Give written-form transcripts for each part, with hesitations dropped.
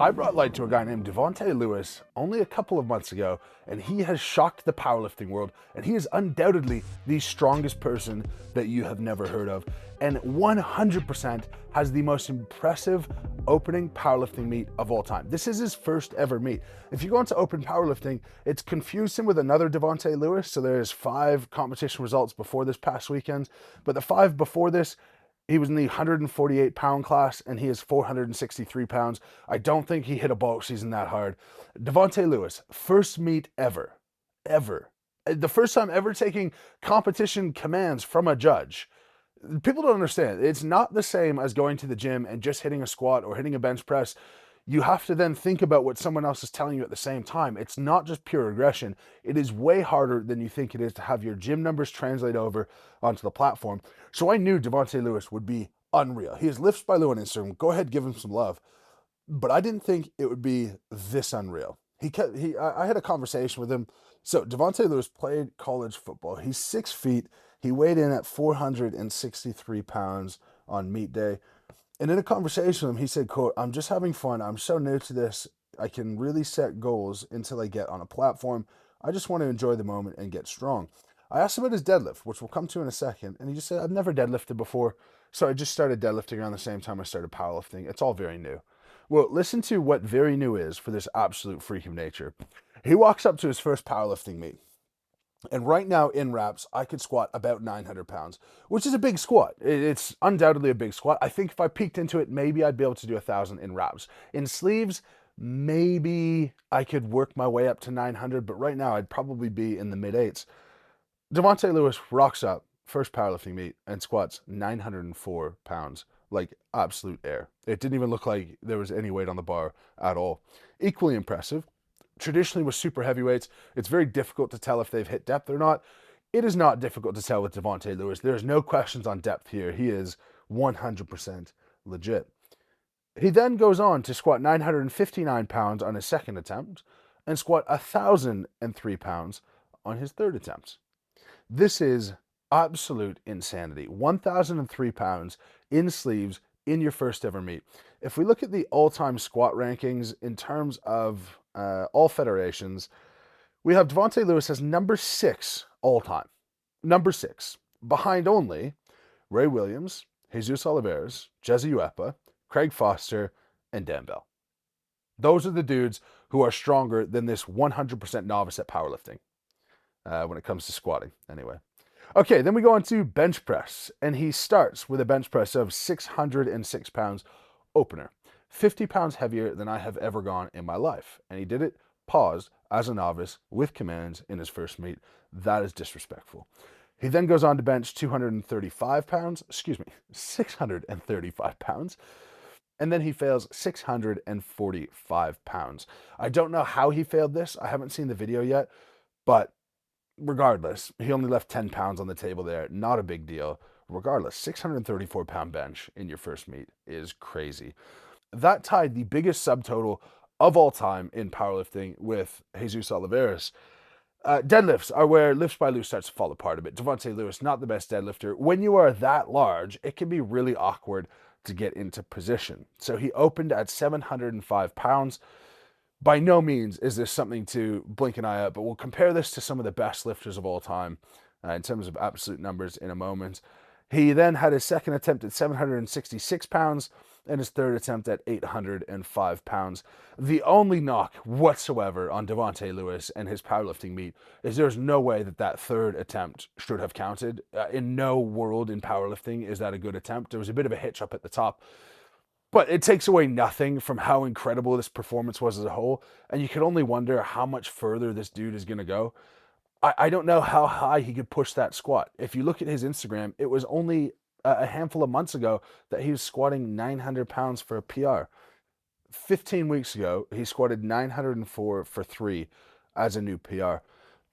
I brought light to a guy named Devonte Lewis only a couple of months ago, and he has shocked the powerlifting world, and he is undoubtedly the strongest person that you have never heard of, and 100% has the most impressive opening powerlifting meet of all time. This is his first ever meet. If you go into open powerlifting, it's confused him with another Devonte Lewis, so there's 5 competition results before this past weekend, but the 5 before this, he was in the 148 pound class and he is 463 pounds. I don't think he hit a bulk season that hard. Devonte Lewis, first meet ever. The first time ever taking competition commands from a judge. People don't understand. It's not the same as going to the gym and just hitting a squat or hitting a bench press. You have to then think about what someone else is telling you at the same time. It's not just pure aggression. It is way harder than you think it is to have your gym numbers translate over onto the platform. So I knew Devonte Lewis would be unreal. He is Lifts by Lou on Instagram. Go ahead, give him some love. But I didn't think it would be this unreal. I had a conversation with him. So Devonte Lewis played college football. He's 6 feet. He weighed in at 463 pounds on meet day. And in a conversation with him, he said, quote, "I'm just having fun. I'm so new to this. I can really set goals until I get on a platform. I just want to enjoy the moment and get strong." I asked him about his deadlift, which we'll come to in a second. And he just said, "I've never deadlifted before. So I just started deadlifting around the same time I started powerlifting. It's all very new." Well, listen to what very new is for this absolute freak of nature. He walks up to his first powerlifting meet. And right now in reps, I could squat about 900 pounds, which is a big squat. It's undoubtedly a big squat. I think if I peeked into it, maybe I'd be able to do 1,000 in reps. In sleeves, maybe I could work my way up to 900, but right now I'd probably be in the mid eights. Devonte Lewis rocks up, first powerlifting meet, and squats 904 pounds, like absolute air. It didn't even look like there was any weight on the bar at all. Equally impressive. Traditionally with super heavyweights, it's very difficult to tell if they've hit depth or not. It is not difficult to tell with Devonte Lewis. There's no questions on depth here. He is 100% legit. He then goes on to squat 959 pounds on his second attempt and squat 1,003 pounds on his third attempt. This is absolute insanity. 1,003 pounds in sleeves in your first ever meet. If we look at the all-time squat rankings in terms of all federations, we have Devonte Lewis as number 6 all-time. Number 6, behind only Ray Williams, Jesus Oliveira, Jesse Uepa, Craig Foster, and Dan Bell. Those are the dudes who are stronger than this 100% novice at powerlifting when it comes to squatting, anyway. Okay, then we go on to bench press, and he starts with a bench press of 606 pounds opener, 50 pounds heavier than I have ever gone in my life. And he did it paused as a novice with commands in his first meet. That is disrespectful. He then goes on to bench 635 pounds, and then he fails 645 pounds. I don't know how he failed this. I haven't seen the video yet, but regardless, he only left 10 pounds on the table there. Not a big deal. Regardless, 634-pound bench in your first meet is crazy. That tied the biggest subtotal of all time in powerlifting with Jesus Oliveira. Deadlifts are where Lifts by Lou starts to fall apart a bit. Devonte Lewis, not the best deadlifter. When you are that large, it can be really awkward to get into position. So he opened at 705 pounds. By no means is this something to blink an eye at, but we'll compare this to some of the best lifters of all time in terms of absolute numbers in a moment. He then had his second attempt at 766 pounds and his third attempt at 805 pounds. The only knock whatsoever on Devonte Lewis and his powerlifting meet is there's no way that that third attempt should have counted. In no world in powerlifting is that a good attempt. There was a bit of a hitch up at the top, but it takes away nothing from how incredible this performance was as a whole, and you can only wonder how much further this dude is going to go. I don't know how high he could push that squat. If you look at his Instagram, it was only a handful of months ago that he was squatting 900 pounds for a PR. 15 weeks ago, he squatted 904 for 3 as a new PR.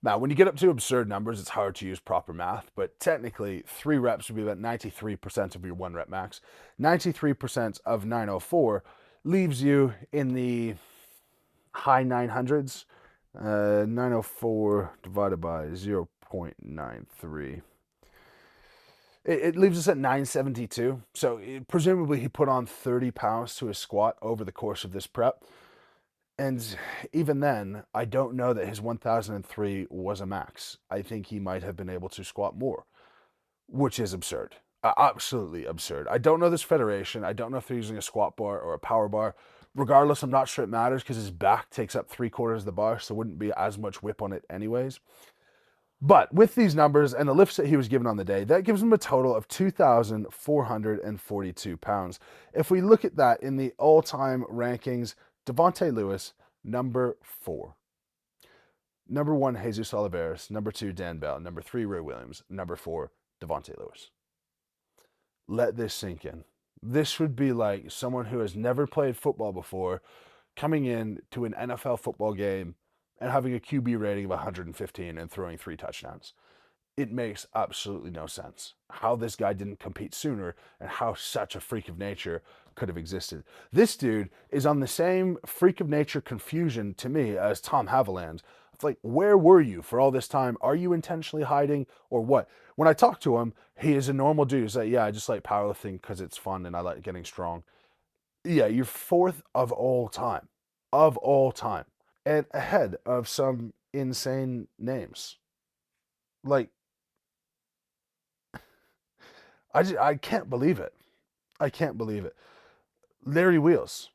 Now, when you get up to absurd numbers, it's hard to use proper math, but technically 3 reps would be about 93% of your 1 rep max. 93% of 904 leaves you in the high 900s. 904 divided by 0.93. It leaves us at 972. So presumably he put on 30 pounds to his squat over the course of this prep. And even then, I don't know that his 1003 was a max. I think he might have been able to squat more, which is absurd. Absolutely absurd. I don't know this federation. I don't know if they're using a squat bar or a power bar. Regardless, I'm not sure it matters because his back takes up 3/4 of the bar, so wouldn't be as much whip on it anyways. But with these numbers and the lifts that he was given on the day, that gives him a total of 2,442 pounds. If we look at that in the all-time rankings, Devonte Lewis, number 4. Number 1, Jesus Oliveras. Number 2, Dan Bell. Number 3, Ray Williams. Number 4, Devonte Lewis. Let this sink in. This would be like someone who has never played football before coming in to an NFL football game and having a QB rating of 115 and throwing 3 touchdowns. It makes absolutely no sense how this guy didn't compete sooner and how such a freak of nature could have existed. This dude is on the same freak of nature confusion to me as Tom Haviland. It's like, where were you for all this time? Are you intentionally hiding or what? When I talk to him, he is a normal dude. He's like, yeah, I just like powerlifting because it's fun and I like getting strong. Yeah, you're 4th of all time. Of all time. And ahead of some insane names. Like, I can't believe it. I can't believe it. Larry Wheels,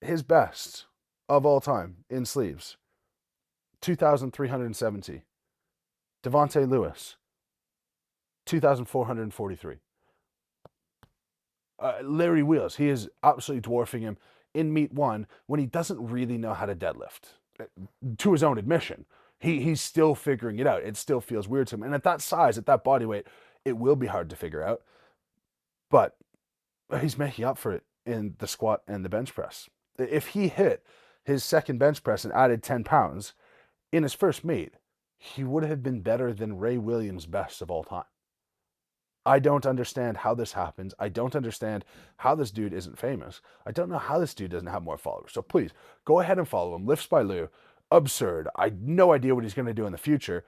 his best of all time in sleeves, 2,370. Devonte Lewis, 2,443. Larry Wheels, he is absolutely dwarfing him in meet 1 when he doesn't really know how to deadlift. To his own admission, he's still figuring it out. It still feels weird to him. And at that size, at that body weight, it will be hard to figure out. But he's making up for it in the squat and the bench press. If he hit his second bench press and added 10 pounds in his first meet, he would have been better than Ray Williams' best of all time. I don't understand how this happens. I don't understand how this dude isn't famous. I don't know how this dude doesn't have more followers. So please, go ahead and follow him. Lifts by Lou. Absurd. I have no idea what he's going to do in the future.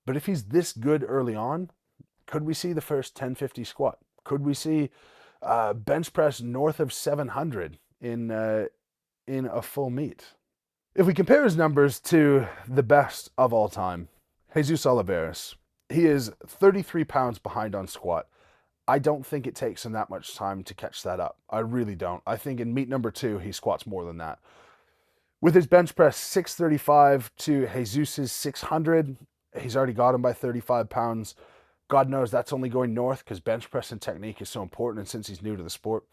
But if he's this good early on, could we see the first 1050 squat? Could we see bench press north of 700 in a full meet? If we compare his numbers to the best of all time, Jesus Oliveras, he is 33 pounds behind on squat. I don't think it takes him that much time to catch that up. I really don't. I think in meet number 2, he squats more than that. With his bench press 635 to Jesus' 600, he's already got him by 35 pounds. God knows that's only going north because bench press and technique is so important, and since he's new to the sport.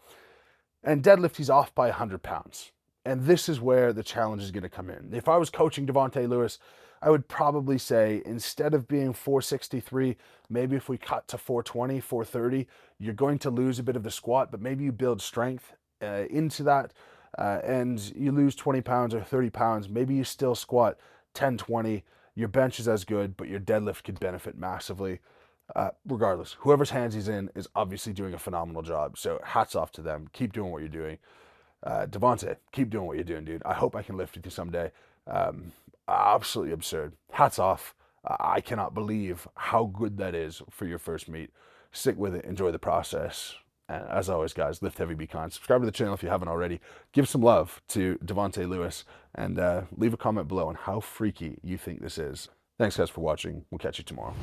And deadlift, he's off by 100 pounds. And this is where the challenge is going to come in. If I was coaching Devonte Lewis, I would probably say instead of being 463, maybe if we cut to 420, 430, you're going to lose a bit of the squat, but maybe you build strength into that and you lose 20 pounds or 30 pounds. Maybe you still squat 10, 20. Your bench is as good, but your deadlift could benefit massively. Regardless, whoever's hands he's in is obviously doing a phenomenal job. So hats off to them. Keep doing what you're doing. Devonte, keep doing what you're doing, dude. I hope I can lift with you someday. Absolutely absurd. Hats off. I cannot believe how good that is for your first meet. Stick with it. Enjoy the process. And as always, guys, lift heavy, be kind. Subscribe to the channel if you haven't already. Give some love to Devonte Lewis and leave a comment below on how freaky you think this is. Thanks, guys, for watching. We'll catch you tomorrow.